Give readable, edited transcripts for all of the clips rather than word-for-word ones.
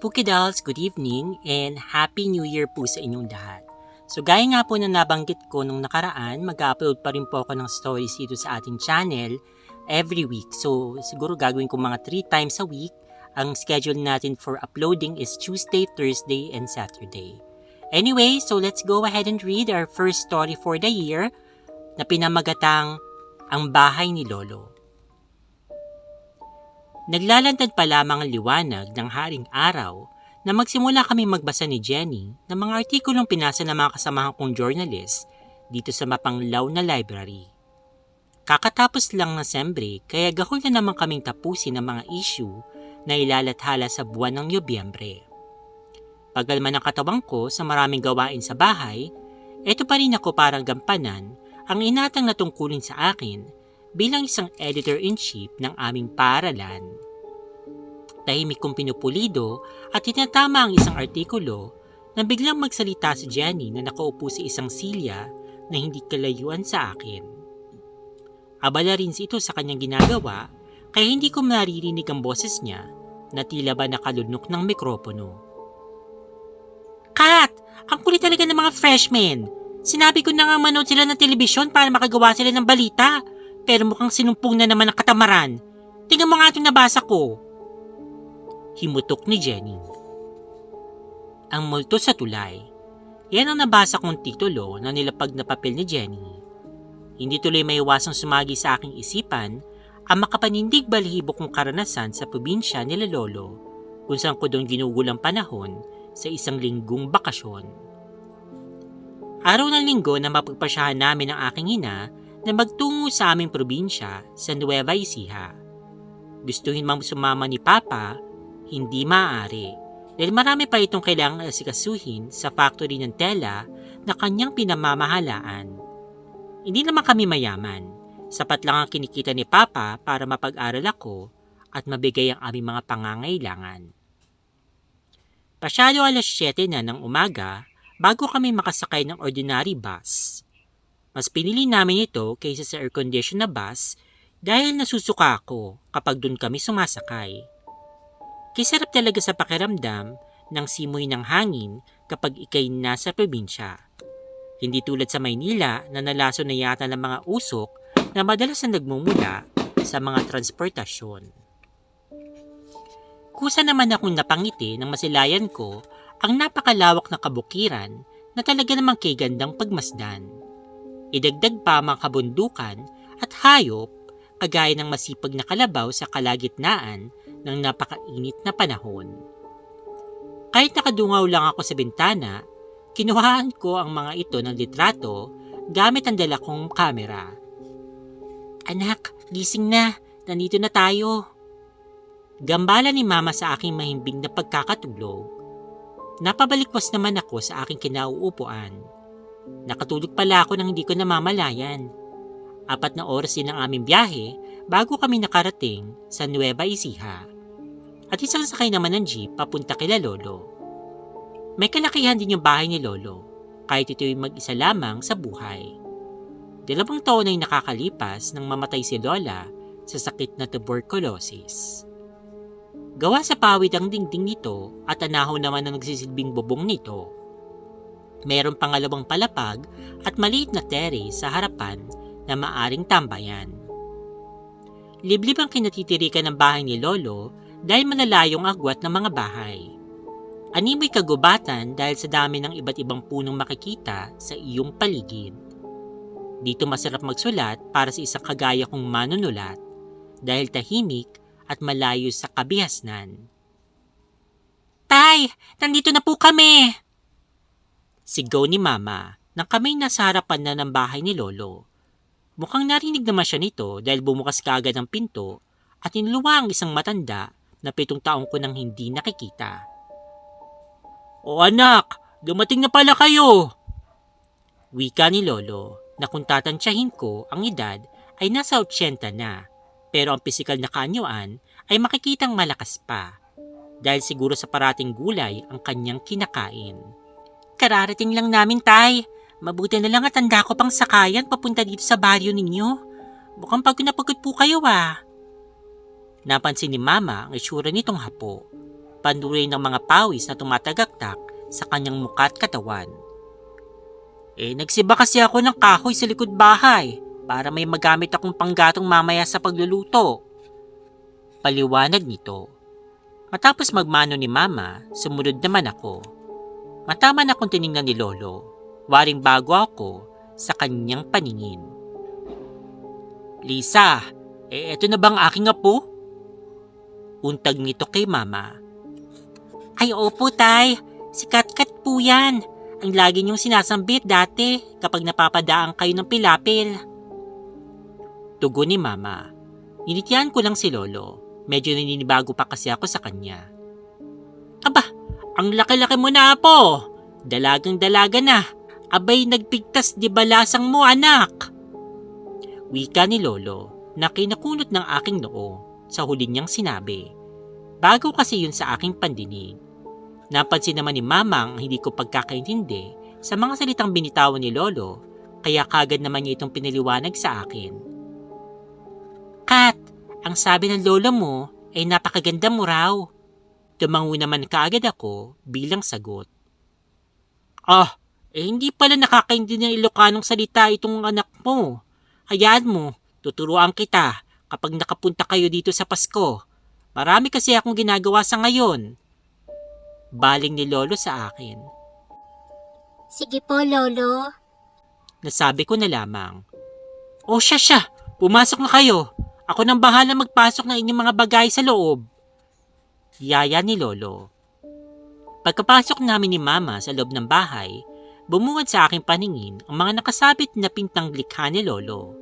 Spooky Dolls, good evening and Happy New Year po sa inyong lahat. So gaya nga po na nabanggit ko nung nakaraan, mag-upload pa rin po ako ng stories dito sa ating channel every week. So siguro gagawin ko mga 3 times a week. Ang schedule natin for uploading is Tuesday, Thursday, and Saturday. Anyway, so let's go ahead and read our first story for the year na pinamagatang Ang Bahay ni Lolo. Naglalantad pa lamang ang liwanag ng haring araw na magsimula kami magbasa ni Jenny ng mga artikulong pinasa ng mga kasamahan kong journalist dito sa mapanglaw na library. Kakatapos lang ng Sembre kaya gahol na naman kaming tapusin ang mga issue na ilalathala sa buwan ng Nobyembre. Pagalman ang katawan ko sa maraming gawain sa bahay, eto pa rin ako parang gampanan ang inatang natungkulin sa akin bilang isang editor-in-chief ng aming paaralan. Tahimik kong pinupulido at tinatama ang isang artikulo na biglang magsalita si Jenny na nakaupo sa isang silya na hindi kalayuan sa akin. Abala rin ito sa kanyang ginagawa kaya hindi ko maririnig ang boses niya na tila ba nakalunok ng mikropono. Kat! Ang kulit talaga ng mga freshmen! Sinabi ko na nga manood sila ng telebisyon para makagawa sila ng balita. Pero mukhang sinumpong na naman ang katamaran. Tingnan mo nga itong nabasa ko. Himutok ni Jenny. Ang multo sa tulay. Yan ang nabasa kong titulo na nilapag na papel ni Jenny. Hindi tuloy maiwasang sumagi sa aking isipan ang makapanindig balahibo kong karanasan sa probinsya nila Lolo kung saan ko doon ginugulang panahon sa isang linggong bakasyon. Araw ng linggo na mapagpasyahan namin ang aking ina na magtungo sa aming probinsya sa Nueva Ecija. Gustuhin mang sumama ni Papa, hindi maaari dahil marami pa itong kailangang asikasuhin sa factory ng tela na kanyang pinamamahalaan. Hindi naman kami mayaman, sapat lang ang kinikita ni Papa para mapag-aral ako at mabigay ang aming mga pangangailangan. Pasyado 7:00 na ng umaga bago kami makasakay ng ordinary bus. Mas pinili namin ito kaysa sa air-condition na bus dahil nasusuka ako kapag doon kami sumasakay. Kisarap talaga sa pakiramdam ng simoy ng hangin kapag ikay nasa probinsya. Hindi tulad sa Maynila na nalaso na yata ng mga usok na madalas na nagmumula sa mga transportasyon. Kusa naman akong napangiti ng masilayan ko ang napakalawak na kabukiran na talaga namang kay gandang pagmasdan. Idagdag pa mga kabundukan at hayop kagaya ng masipag na kalabaw sa kalagitnaan ng napakainit na panahon. Kahit nakadungaw lang ako sa bintana, kinuhaan ko ang mga ito ng litrato gamit ang dala kong kamera. Anak, gising na. Nandito na tayo. Gambala ni Mama sa aking mahimbing na pagkakatulog. Napabalikwas naman ako sa aking kinauupuan. Nakatulog pala ako nang hindi ko namamalayan. 4 na oras din ang aming biyahe bago kami nakarating sa Nueva Ecija. At isang sakay naman ng jeep papunta kila Lolo. May kalakihan din yung bahay ni Lolo, kahit ito'y mag-isa lamang sa buhay. 2 taon ay nakakalipas nang mamatay si Lola sa sakit na tuberculosis. Gawa sa pawid ang dingding nito at anahaw naman ang nagsisilbing bubong nito. Mayroong pangalawang palapag at maliit na terrace sa harapan na maaring tambayan. Liblib ang kinatitirikan ng bahay ni Lolo dahil malalayong agwat ng mga bahay. Animoy kagubatan dahil sa dami ng iba't ibang punong makikita sa iyong paligid. Dito masarap magsulat para sa isang kagaya kong manunulat dahil tahimik at malayo sa kabihasnan. Tay! Nandito na po kami! Sigaw ni Mama nang kami nasa harapan na ng bahay ni Lolo. Mukhang narinig naman siya nito dahil bumukas kaagad ang pinto at inluwa ang isang matanda na 7 taong ko nang hindi nakikita. O anak, dumating na pala kayo! Wika ni Lolo na kung tatansyahin ko ang edad ay nasa 80 na pero ang pisikal na kaanyuan ay makikitang malakas pa dahil siguro sa parating gulay ang kanyang kinakain. Kararating lang namin, Tay. Mabuti na lang at tanda ko pang sakayan papunta dito sa baryo ninyo. Mukhang pagod na pagod po kayo. Napansin ni Mama ang itsura nitong hapo panuray ng mga pawis na tumatagaktak sa kanyang mukha at katawan. Nagsiba kasi ako ng kahoy sa likod bahay para may magamit akong panggatong mamaya sa pagluluto. Paliwanag nito. Matapos magmano ni Mama, sumunod naman ako. Mataman akong tiningnan ni Lolo, waring bago ako sa kanyang paningin. Lisa, eto na bang aking apo? Untag nito kay Mama. Ay opo tay, si Katkat po yan. Ang lagi niyong sinasambit dati kapag napapadaan kayo ng pilapil. Tugon ni Mama. Ninitian ko lang si Lolo. Medyo naninibago pa kasi ako sa kanya. Aba, ang laki-laki mo na po. Dalagang-dalaga na. Abay, nagpigtas di balasang mo anak. Wika ni Lolo na kinakunot ng aking noo sa huli niyang sinabi. Bago kasi yun sa aking pandinig. Napansin naman ni Mama ang hindi ko pagkakaintindi sa mga salitang binitawan ni Lolo, kaya kagad naman niya itong pinaliwanag sa akin. Kat, ang sabi ng lolo mo ay napakaganda mo raw. Tumango naman kaagad ako bilang sagot. Hindi pala nakakaintindi ng Ilocanong salita itong anak mo. Hayaan mo, tuturuan kita kapag nakapunta kayo dito sa Pasko. Marami kasi akong ginagawa sa ngayon. Baling ni Lolo sa akin. Sige po, Lolo. Nasabi ko na lamang. Siya, pumasok na kayo. Ako nang bahala magpasok ng inyong mga bagay sa loob. Yaya ni Lolo. Pagkapasok namin ni Mama sa loob ng bahay, bumuwad sa aking paningin ang mga nakasabit na pintang likha ni Lolo.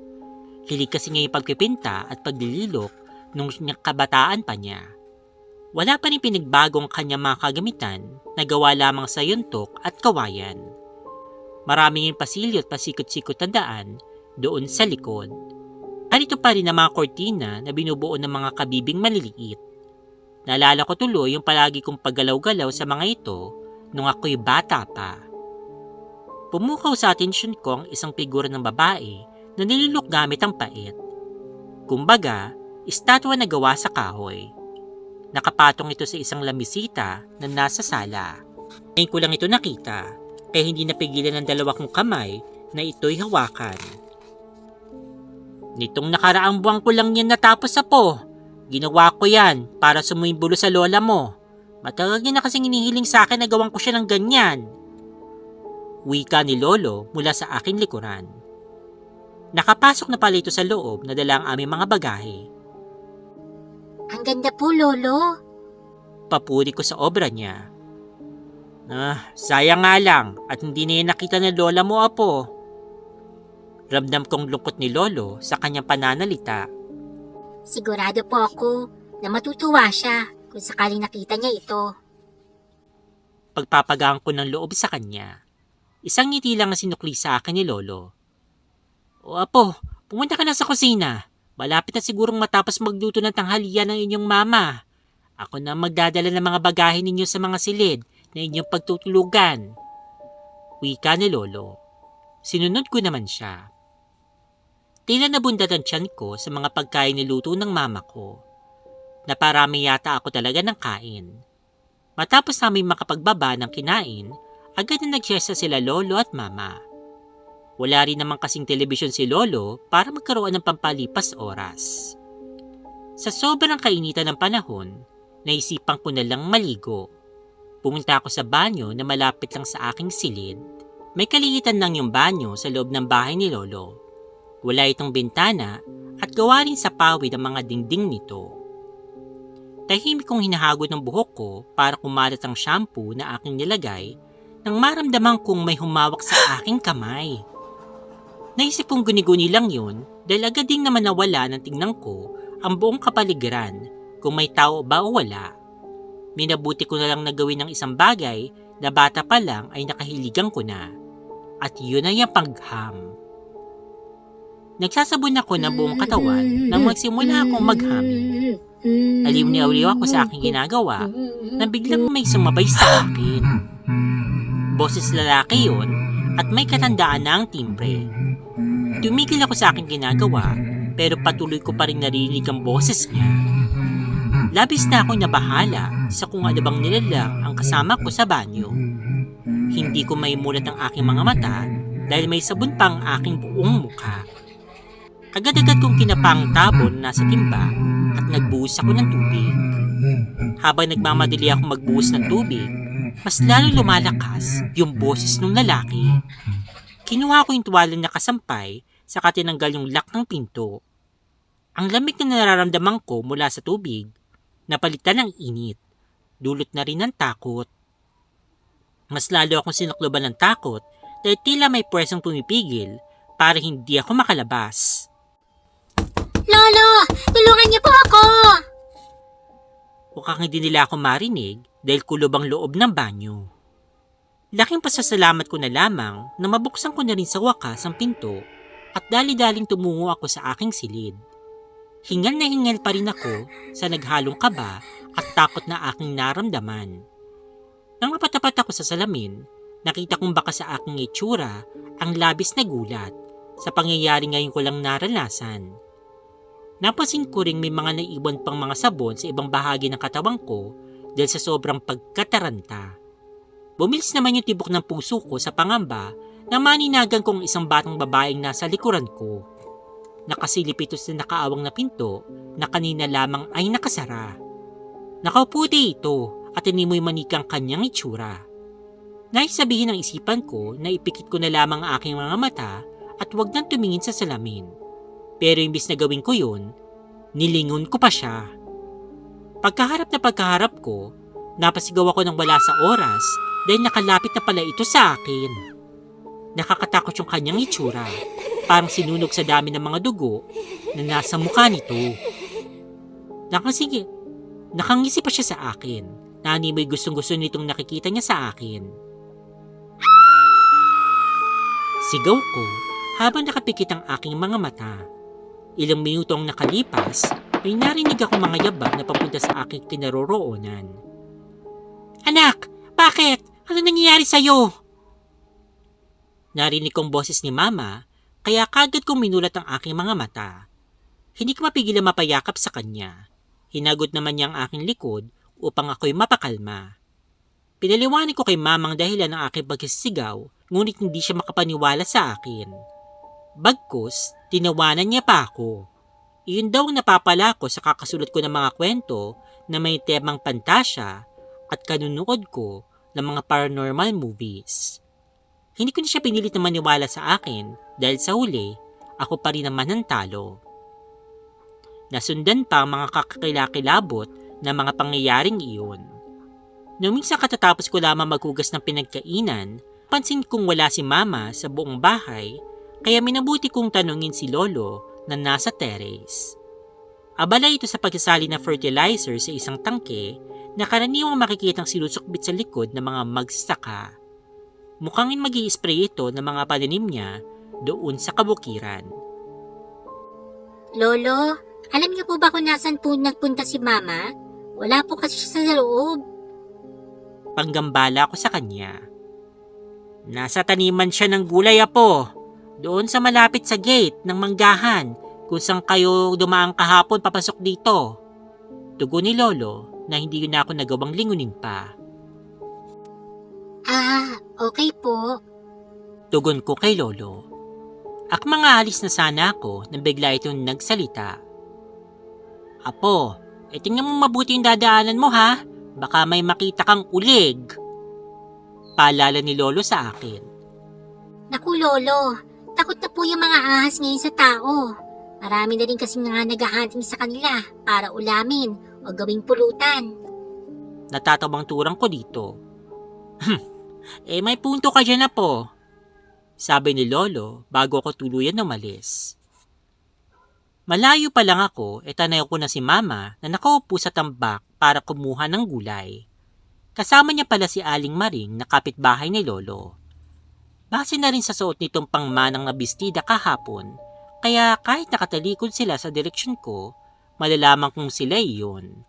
Hilig kasi niya yung pagpipinta at paglililok nung kabataan pa niya. Wala pa rin pinagbago ang kanyang mga kagamitan na gawa lamang sa yuntok at kawayan. Maraming yung pasilyo at pasikot-sikot na daan doon sa likod. Narito pa rin ang mga kortina na binubuo ng mga kabibing maliliit. Naalala ko tuloy yung palagi kong paggalaw-galaw sa mga ito nung ako'y bata pa. Pumukaw sa atensyon ko ang isang figura ng babae na nililok gamit ang pait. Kumbaga, estatwa na gawa sa kahoy. Nakapatong ito sa isang lamisita na nasa sala. Ngayon ko lang ito nakita, kaya hindi napigilan ng dalawa kong kamay na ito'y hawakan. Nitong nakaraang buwan ko lang yan natapos po. Ginawa ko yan para sumimbulo sa lola mo. Matagal niya na kasing inihiling sa akin na gawan ko siya ng ganyan. Wika ni Lolo mula sa aking likuran. Nakapasok na pala ito sa loob na dala ang aming mga bagahe. Ang ganda po, Lolo. Papuri ko sa obra niya. Sayang nga lang at hindi niya nakita ng lola mo apo. Ramdam kong lungkot ni Lolo sa kanyang pananalita. Sigurado po ako na matutuwa siya kung sakaling nakita niya ito. Pagpapagaan ko ng loob sa kanya. Isang ngiti lang ang sinukli sa akin ni Lolo. Apo, pumunta ka na sa kusina. Malapit na sigurong matapos magluto ng tanghalian ng inyong mama. Ako na magdadala ng mga bagahe ninyo sa mga silid na inyong pagtutulugan. Wika ni Lolo. Sinunod ko naman siya. Tila nabundat ang tiyan ko sa mga pagkain niluto ng mama ko. Naparami yata ako talaga ng kain. Matapos namin makapagbaba ng kinain, agad na nagsiesta sila Lolo at Mama. Wala rin naman kasing telebisyon si Lolo para magkaroon ng pampalipas oras. Sa sobrang kainitan ng panahon, naisipan ko na lang maligo. Pumunta ako sa banyo na malapit lang sa aking silid. May kaliitan lang yung banyo sa loob ng bahay ni Lolo. Wala itong bintana at gawa rin sa pawid ang mga dingding nito. Tahimik kong hinahagod ng buhok ko para kumalat ang shampoo na aking nilagay nang maramdaman kong may humawak sa aking kamay. Naisip kong guni-guni lang yun dahil agad ding naman nawala ng tingnan ko ang buong kapaligiran kung may tao ba o wala. Minabuti ko na lang na gawin ng isang bagay na bata pa lang ay nakahiligan ko na. At yun ay ang pagham. Nagsasabon ako ng buong katawan nang magsimula akong maghami. Aliw ni aliw ako sa aking ginagawa na biglang may sumabay sa akin. Boses lalaki yun at may katandaan na ang timbre. Tumigil ako sa aking ginagawa pero patuloy ko pa rin narinig ang boses niya. Labis na akong nabahala sa kung ano bang nilalang ang kasama ko sa banyo. Hindi ko maimulat ang aking mga mata dahil may sabon pa ang aking buong mukha. Agad-agad kong kinapang tabon na nasa timba at nagbuhos ako ng tubig. Habang nagmamadali akong magbuhos ng tubig, mas lalong lumalakas yung boses ng lalaki. Kinuha ko yung tuwalya na kasampay saka tinanggal yung lock ng pinto. Ang lamig na nararamdaman ko mula sa tubig, napalitan ng init, dulot na rin ng takot. Mas lalo akong sinakloban ng takot dahil tila may pwersang pumipigil para hindi ako makalabas. Lolo! Tulungan niyo po ako! Mukhang hindi nila ako marinig dahil kulob ang loob ng banyo. Laking pasasalamat ko na lamang na mabuksan ko na rin sa wakas ang pinto at dali-daling tumungo ako sa aking silid. Hingal na hingal pa rin ako sa naghalong kaba at takot na aking naramdaman. Nang mapatapat ako sa salamin, nakita kong baka sa aking itsura ang labis na gulat sa pangyayari ngayon ko lang naranasan. Napansin ko ring may mga naiwan pang mga sabon sa ibang bahagi ng katawan ko dahil sa sobrang pagkataranta. Bumilis naman yung tibok ng puso ko sa pangamba na maninagan kong isang batang babaeng nasa likuran ko. Nakasilip ito sa nakaawang na pinto na kanina lamang ay nakasara. Nakaupo ito at inimoy manikang kanyang itsura. Nais sabihin ng isipan ko na ipikit ko na lamang ang aking mga mata at wag nang tumingin sa salamin. Pero imbis na gawin ko yun, nilingon ko pa siya. Pagkaharap ko, napasigaw ako ng wala sa oras dahil nakalapit na pala ito sa akin. Nakakatakot yung kanyang itsura, parang sinunog sa dami ng mga dugo na nasa mukha nito. Nakangisi pa siya sa akin, na animoy gustong-gusto nitong nakikita niya sa akin. Sigaw ko habang nakapikit ang aking mga mata. Ilang minuto ang nakalipas, ay narinig ako mga yabag na papunta sa aking kinaroroonan. Anak, bakit? Ano nangyayari sa'yo? Narinig kong boses ni Mama, kaya kagad kong minulat ang aking mga mata. Hindi ko mapigilan mapayakap sa kanya. Hinagot naman niya ang aking likod upang ako'y mapakalma. Pinaliwanag ko kay Mamang dahilan ng aking pagsisigaw, ngunit hindi siya makapaniwala sa akin. Bagkus, tinawanan niya pa ako. Iyon daw ang napapala ko sa kakasulat ko ng mga kwento na may temang pantasya at kanunood ko ng mga paranormal movies. Hindi ko na siya pinilit na maniwala sa akin dahil sa huli, ako pa rin naman ang talo. Nasundan pa ang mga kakakilakilabot na mga pangyayaring iyon. Nung minsan katatapos ko lamang maghugas ng pinagkainan, pansin kong wala si Mama sa buong bahay, kaya minabuti kong tanungin si Lolo na nasa terrace. Abala ito sa pagsasali ng fertilizer sa isang tangke na karaniwang makikitang sinusukbit sa likod ng mga magsasaka. Mukhang mag-i-spray ito ng mga pananim niya doon sa kabukiran. Lolo, alam niyo po ba kung nasan po nagpunta si Mama? Wala po kasi siya sa loob. Panggambala ko sa kanya. Nasa taniman siya ng gulay, apo. Doon sa malapit sa gate ng manggahan kung saan kayo dumaang kahapon papasok dito. Tugon ni Lolo na hindi na ako nagawang lingunin pa. Okay po. Tugon ko kay Lolo. Mga alis na sana ako nang bigla itong nagsalita. Apo, tingnan mo mabuti yung dadaanan mo ha. Baka may makita kang ulig. Paalala ni Lolo sa akin. Naku Lolo, takot na po yung mga ahas ngayon sa tao. Marami na rin kasi nga naghahunting sa kanila para ulamin o gawing pulutan. Natatabang turang ko dito. May punto ka dyan na po. Sabi ni Lolo bago ako tuluyan umalis. Malayo pa lang ako, tanayaw ko na si Mama na nakaupo sa tambak para kumuha ng gulay. Kasama niya pala si Aling Maring na kapitbahay ni Lolo. Base na rin sa suot nitong pangmanang na bestida kahapon, kaya kahit nakatalikod sila sa direksyon ko, malalaman kong sila iyon.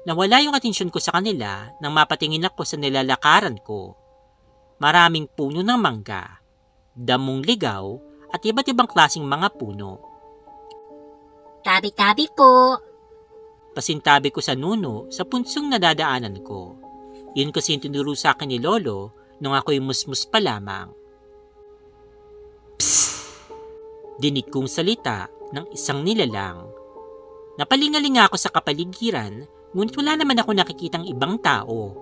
Nawala yung atensyon ko sa kanila nang mapatingin ako sa nilalakaran ko. Maraming puno ng mangga, damong ligaw at iba't ibang klaseng mga puno. Tabi-tabi po. Pasintabi ko sa nuno sa punsong nadadaanan ko. Yun kasi yung tinuro sa akin ni Lolo nung ako'y musmus pa lamang. Psst! Dinig kong salita ng isang nilalang. Napalingalinga ako sa kapaligiran, ngunit wala naman ako nakikitang ibang tao.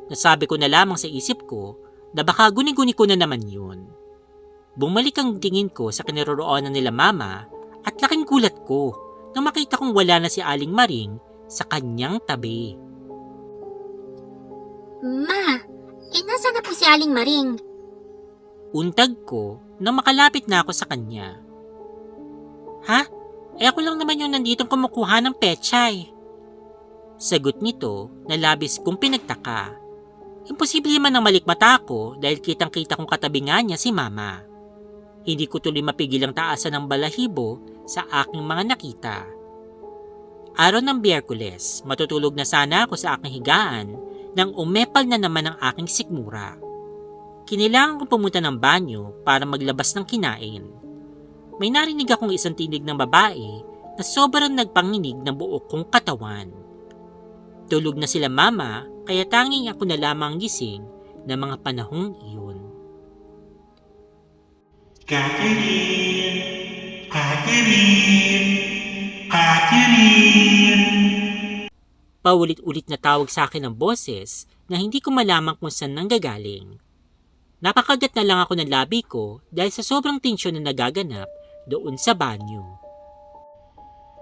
Nasabi ko na lamang sa isip ko na baka guni-guni ko na naman yun. Bumalik ang tingin ko sa kinaroroonan nila mama at laking gulat ko nang makita kong wala na si Aling Maring sa kanyang tabi. Ma, nasaan na po si Aling Maring? Untag ko nang makalapit na ako sa kanya. Ha? Ako lang naman yung nanditong kumukuha ng pechay. Sagot nito na labis kong pinagtaka. Imposible man ang malikmata ko dahil kitang-kita kong katabi nga niya si mama. Hindi ko tuloy mapigil ang taasan ng balahibo sa aking mga nakita. Araw ng Biyerkules, matutulog na sana ako sa aking higaan nang umepal na naman ang aking sikmura. Kinailangan kong pumunta ng banyo para maglabas ng kinain. May narinig akong isang tinig ng babae na sobrang nagpanginig ng buo kong katawan. Tulog na sila mama kaya tanging ako na lamang gising ng mga panahong iyon. Catherine! Catherine! Catherine! Paulit-ulit na tawag sa akin ng boses na hindi ko malamang kung saan nanggagaling. Napakagat na lang ako ng labi ko dahil sa sobrang tensyon na nagaganap doon sa banyo.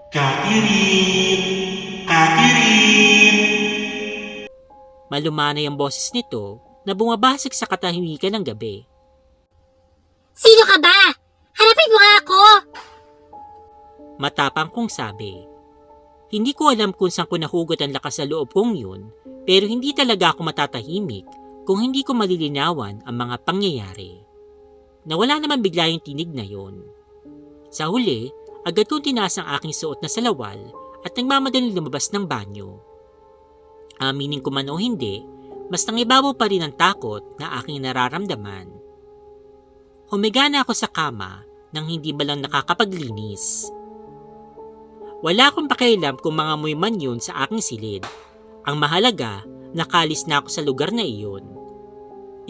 Catherine! Catherine! Malumanay ang boses nito na bumabasag sa katahimikan ng gabi. Sino ka ba? Harapin mo nga ako! Matapang kong sabi. Hindi ko alam kung saan ko nahugot ang lakas sa loob kong yun, pero hindi talaga ako matatahimik kung hindi ko malilinawan ang mga pangyayari. Nawala naman bigla yung tinig na yon. Sa huli, agad kong tinaas ang aking suot na salawal at nagmamadaling lumabas ng banyo. Aminin ko man o hindi, mas nangibabaw pa rin ang takot na aking nararamdaman. Humiga na ako sa kama nang hindi ba lang nakakapaglinis. Wala akong pakialam kung mga amoy man yun sa aking silid. Ang mahalaga, nakalis na ako sa lugar na iyon.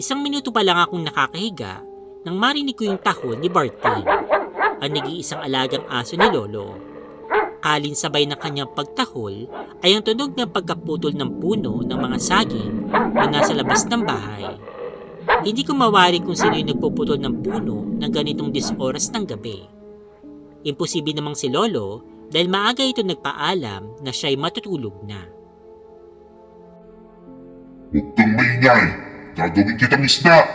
Isang minuto pa lang akong nakakahiga nang marinig ko yung tahol ni Barty, ang nag-iisang alagang aso ni Lolo. Kalinsabay ng kanyang pagtahol ay ang tunog ng pagkaputol ng puno ng mga saging na nasa labas ng bahay. Hindi ko mawari kung sino yung nagpuputol ng puno ng ganitong 10 oras ng gabi. Imposible namang si Lolo dahil maaga ito nagpaalam na siya'y matutulog na. Huwag kang maingay! Gagawin kitang isda!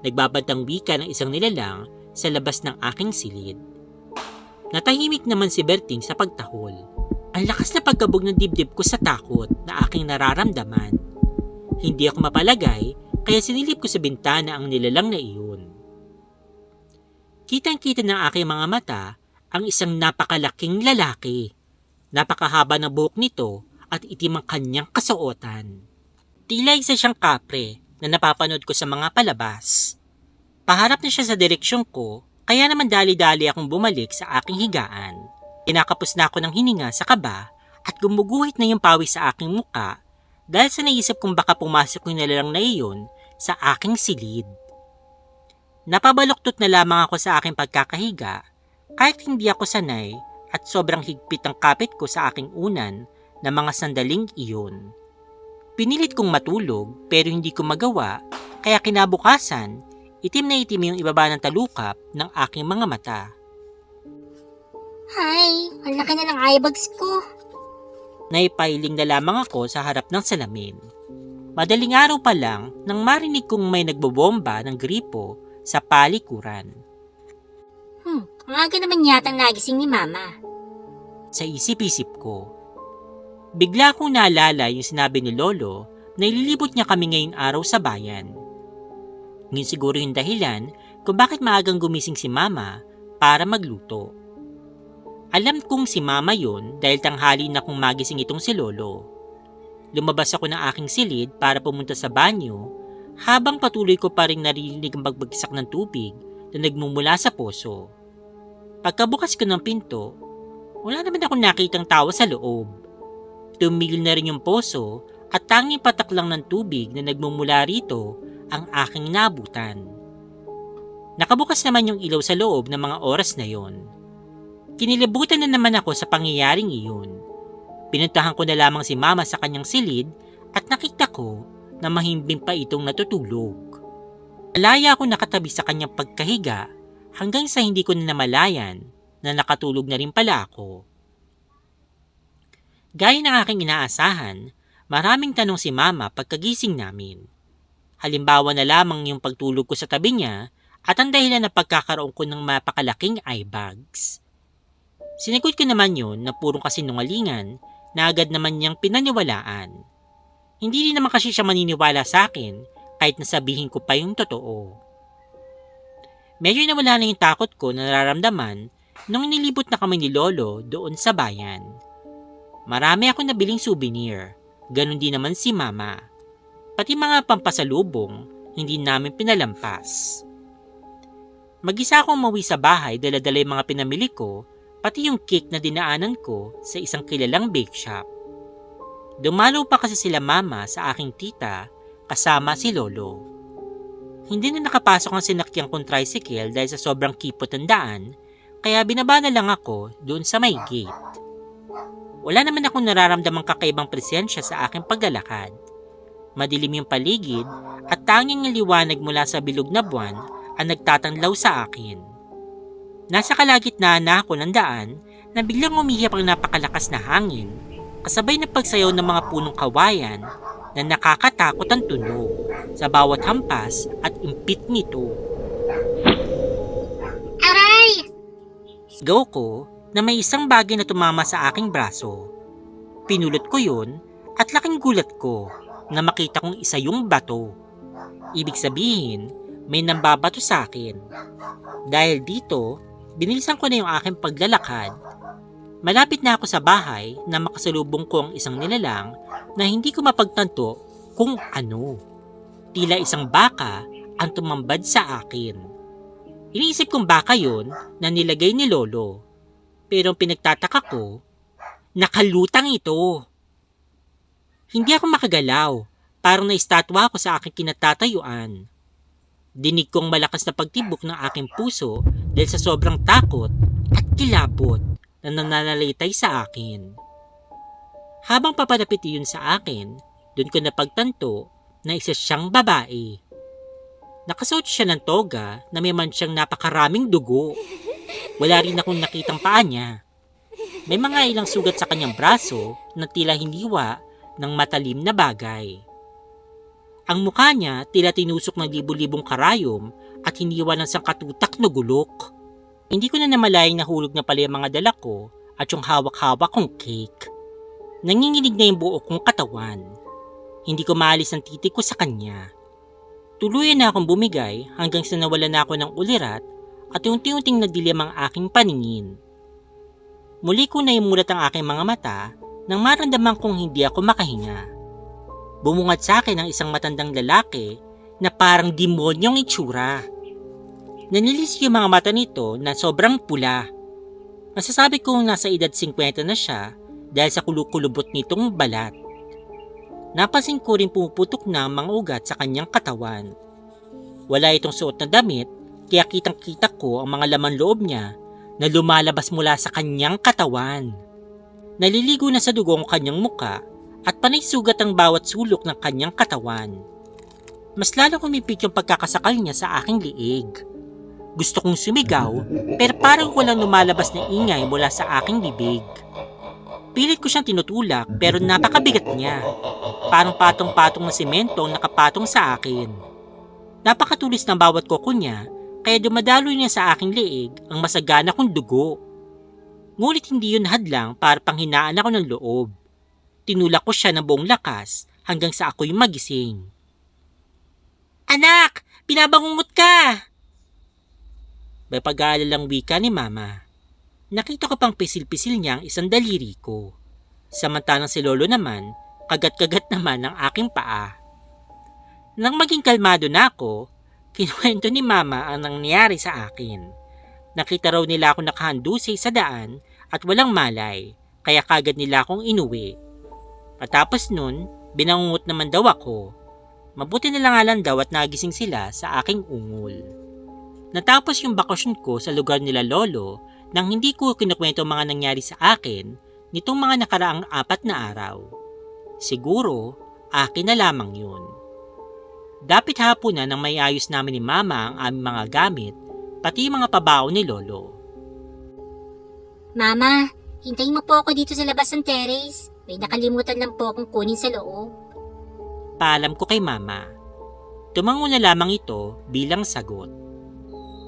Nagbabantang wika ng isang nilalang sa labas ng aking silid. Natahimik naman si Berting sa pagtahol. Ang lakas na pagkabog ng dibdib ko sa takot na aking nararamdaman. Hindi ako mapalagay kaya sinilip ko sa bintana ang nilalang na iyon. Kitang-kita ng aking mga mata ang isang napakalaking lalaki. Napakahaba ng buhok nito at itim ang kanyang kasuotan. Tila isa siyang kapre na napapanood ko sa mga palabas. Paharap na siya sa direksyon ko, kaya naman dali-dali akong bumalik sa aking higaan. Kinakapos na ako ng hininga sa kaba at gumuguhit na yung pawis sa aking muka dahil sa naisip kong baka pumasok yung nilalang na iyon sa aking silid. Napabaloktot na lamang ako sa aking pagkakahiga kahit hindi ako sanay at sobrang higpit ang kapit ko sa aking unan na mga sandaling iyon. Pinilit kong matulog pero hindi ko magawa kaya kinabukasan, itim na itim yung ibaba ng talukap ng aking mga mata. Ay, ang laki na ng eyebags ko. Naipailing na lamang ako sa harap ng salamin. Madaling araw pa lang nang marinig kong may nagbobomba ng gripo sa palikuran. Ang aga naman yata nagising ni Mama. Sa isip-isip ko, bigla kong naalala yung sinabi ni Lolo na ililibot niya kami ngayong araw sa bayan. Ngayon siguro yung dahilan kung bakit maagang gumising si Mama para magluto. Alam kong si Mama yun dahil tanghali na kong magising itong si Lolo. Lumabas ako ng aking silid para pumunta sa banyo habang patuloy ko pa rin naririnig ang pagbagsak ng tubig na nagmumula sa poso. Pagkabukas ko ng pinto, Wala naman akong nakitang tao sa loob. Tumigil na rin yung poso at tanging patak lang ng tubig na nagmumula rito ang aking nabutan. Nakabukas naman yung ilaw sa loob ng mga oras na yon. Kinilabutan na naman ako sa pangyayaring iyon. Pinuntahan ko na lamang si Mama sa kanyang silid at nakita ko na mahimbing pa itong natutulog. Malaya ako nakatabi sa kanyang pagkahiga hanggang sa hindi ko na namalayan na nakatulog na rin pala ako. Gaya ng aking inaasahan, maraming tanong si Mama pagkagising namin. Halimbawa na lamang yung pagtulog ko sa tabi niya at ang dahilan na pagkakaroon ko ng mapakalaking eye bags. Sinagot ko naman yun na purong kasinungalingan na agad naman niyang pinaniwalaan. Hindi rin naman kasi siya maniniwala sa akin kahit nasabihin ko pa yung totoo. Medyo nawala na yung takot ko na nararamdaman nung nilibot na kami ni Lolo doon sa bayan. Marami akong nabiling souvenir, ganun din naman si Mama. Pati mga pampasalubong, hindi namin pinalampas. Mag-isa akong umuwi sa bahay, dala-dala yung mga pinamili ko, pati yung cake na dinaanan ko sa isang kilalang bake shop. Dumalo pa kasi sila Mama sa aking tita kasama si Lolo. Hindi na nakapasok ang sinakyan kong tricycle dahil sa sobrang kipot ng daan, kaya binaba na lang ako doon sa may gate. Wala naman akong nararamdamang kakaibang presensya sa aking paglalakad. Madilim yung paligid at tanging liwanag mula sa bilog na buwan ang nagtatanlaw sa akin. Nasa kalagitnaan na ako ng daan na biglang umihip ang napakalakas na hangin kasabay ng pagsayaw ng mga punong kawayan na nakakatakot ang tunog sa bawat hampas at impit nito. Aray! Sigaw ko na may isang bagay na tumama sa aking braso. Pinulot ko yun at laking gulat ko na makita kong isa yung bato. Ibig sabihin, may nambabato sa akin. Dahil dito, binilisan ko na yung aking paglalakad. Malapit na ako sa bahay na makasalubong ko ang isang nilalang na hindi ko mapagtanto kung ano. Tila isang baka ang tumambad sa akin. Iniisip kong baka yon na nilagay ni Lolo. Pero ang pinagtataka ko, nakalutang ito. Hindi ako makagalaw, parang naistatwa ako sa aking kinatatayuan. Dinig kong malakas na pagtibok ng aking puso dahil sa sobrang takot at kilabot na nananalitay sa akin. Habang papalapit yun sa akin, doon ko napagtanto na isa siyang babae. Nakasuot siya ng toga na may mansyang napakaraming dugo. Wala rin akong nakitang paa niya. May mga ilang sugat sa kanyang braso na tila hiniwa ng matalim na bagay. Ang mukha niya tila tinusok ng libu-libong karayom at hiniwa ng sangkatutak na gulok. Hindi ko na namalayang nahulog na pala yung mga dala ko at yung hawak-hawak kong cake. Nanginginig na yung buo kong katawan. Hindi ko maalis ang titik ko sa kanya. Tuluyan na akong bumigay hanggang sa nawala na ako ng ulirat at unti-unting nagdilim ang aking paningin. Muli ko na imulat ang aking mga mata nang maramdaman kong hindi ako makahinga. Bumungad sa akin ang isang matandang lalaki na parang demonyong itsura. Nanilis yung mga mata nito na sobrang pula. Masasabi kong nasa edad 50 na siya dahil sa kulukulubot nitong balat. Napansin ko rin pumuputok na ang mga ugat sa kanyang katawan. Wala itong suot na damit kaya kitang-kita ko ang mga laman loob niya na lumalabas mula sa kanyang katawan. Naliligo na sa dugo ang kanyang muka at panay sugat ang bawat sulok ng kanyang katawan. Mas lalo kumipit yung pagkakasakal niya sa aking liig. Gusto kong sumigaw pero parang walang lumalabas na ingay mula sa aking bibig. Pilit ko siyang tinutulak pero napakabigat niya. Parang patong-patong na semento ang nakapatong sa akin. Napakatulis ng bawat kuko niya kaya dumadaloy niya sa aking liig ang masagana kong dugo. Ngunit hindi yun hadlang para panghinaan ako ng loob. Tinulak ko siya ng buong lakas hanggang sa ako'y magising. "Anak! Pinabangungot ka!" May pag-aalalang wika ni Mama. Nakita ko pang pisil-pisil niya ang isang daliri ko. Samantalang si Lolo naman, kagat-kagat naman ang aking paa. Nang maging kalmado na ako, kinuwento ni Mama ang nangyari sa akin. Nakita raw nila ako nakahandusay sa daan at walang malay, kaya kagad nila akong inuwi. Patapos nun, binangungot naman daw ako. Mabuti na lang daw at nagising sila sa aking ungol. Natapos yung bakasyon ko sa lugar nila lolo nang hindi ko kinukwento ang mga nangyari sa akin nitong mga nakaraang 4 na araw. Siguro, akin na lamang yun. Dapit hapon na nang may ayos namin ni mama ang aming mga gamit, pati mga pabao ni lolo. Mama, hintayin mo po ako dito sa labas ng terrace. May nakalimutan lang po akong kunin sa loob. Paalam ko kay mama. Tumango na lamang ito bilang sagot.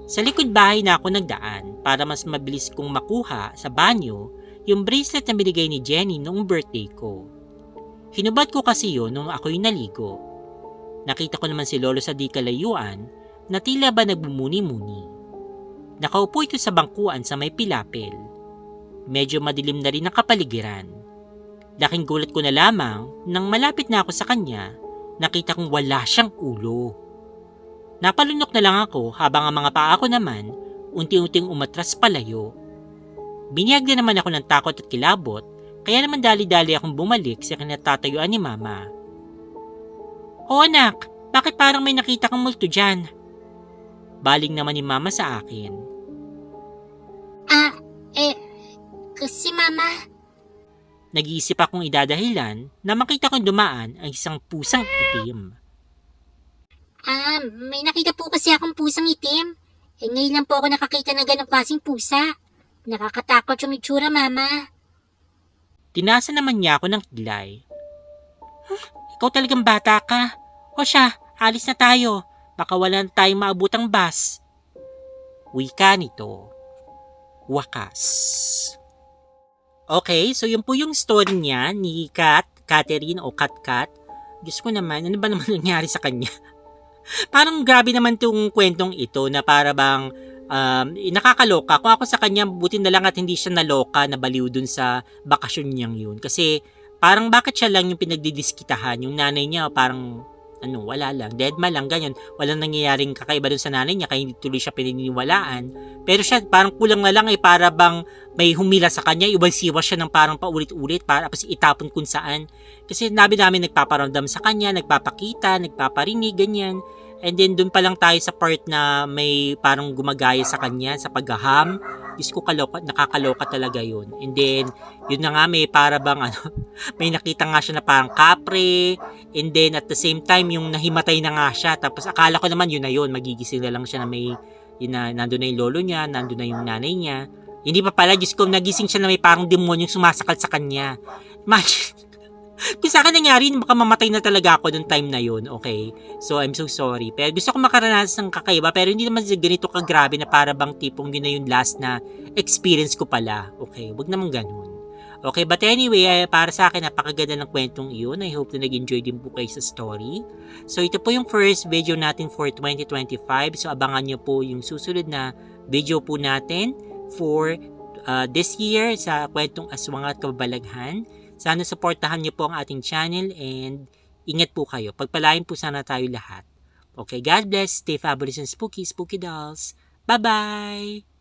Sa likod bahay na ako nagdaan para mas mabilis kong makuha sa banyo yung bracelet na binigay ni Jenny noong birthday ko. Hinubad ko kasi yun nung ako'y naligo. Nakita ko naman si lolo sa di kalayuan na tila ba nagbumuni-muni. Nakaupo ito sa bangkuan sa may pilapil. Medyo madilim na rin ang kapaligiran. Laking gulat ko na lamang nang malapit na ako sa kanya, nakita kong wala siyang ulo. Napalunok na lang ako habang ang mga paa ko naman unti-unting umatras palayo. Biniyag na naman ako ng takot at kilabot, kaya naman dali-dali akong bumalik sa kinatatayuan ni mama. "O anak, bakit parang may nakita kang multo dyan?" Baling naman ni mama sa akin. Kasi mama, Nag-iisip akong idadahilan na makita kong dumaan ang isang pusang itim. may nakita po kasi akong pusang itim. Ngayon lang po ako nakakita ng ganong klaseng pusa. Nakakatakot yung itsura, mama. Tinasa naman niya ako ng kilay. Ikaw talagang bata ka. O siya, alis na tayo. Baka wala na tayong maabutang bus. Wika nito. Wakas. Okay, so yun po yung story niya ni Catherine o Kat. Diyos ko naman, ano ba naman nangyari sa kanya? Parang grabe naman tong kwentong ito na para bang nakakaloka. Kung ako sa kanya, buti na lang at hindi siya naloka, nabaliw dun sa bakasyon niyang yun. Kasi parang bakit siya lang yung pinagdidiskitahan, yung nanay niya parang wala lang, deadma lang, ganyan. Walang nangyayaring kakaiba dun sa nanay niya, kaya hindi tuloy siya pininiwalaan. Pero siya, parang kulang na lang para bang may humila sa kanya, iwalsiwas siya ng parang paulit-ulit, para tapos itapon kung saan. Kasi namin nagpaparamdam sa kanya, nagpapakita, nagpaparinig, ganyan. And then dun pa lang tayo sa part na may parang gumagaya sa kanya sa paghaham. Diyos ko, nakakaloka talaga yun. And then, yun na nga, may para bang may nakita nga siya na parang kapre. And then, at the same time, yung nahimatay na nga siya. Tapos, akala ko naman yun na yun. Magigising na lang siya na may, nandun na yung lolo niya, nandun na yung nanay niya. Hindi pa pala, Diyos ko, nagising siya na may parang demonyong sumasakal sa kanya. Imagine. Kung sa akin nangyari, baka mamatay na talaga ako noong time na yun, okay? So, I'm so sorry. Pero gusto ko makaranasan ng kakaiba, pero hindi naman ganito kagrabe na para bang tipong yun na yung last na experience ko pala. Okay, wag naman ganun. Okay, but anyway, para sa akin, napakaganda ng kwentong iyon. I hope na nag-enjoy din po kayo sa story. So, ito po yung first video natin for 2025. So, abangan nyo po yung susunod na video po natin for this year sa kwentong Aswang at Kababalaghan. Sana supportahan niyo po ang ating channel and ingat po kayo. Pagpalain po sana tayo lahat. Okay, God bless. Stay fabulous and spooky, spooky dolls. Bye-bye!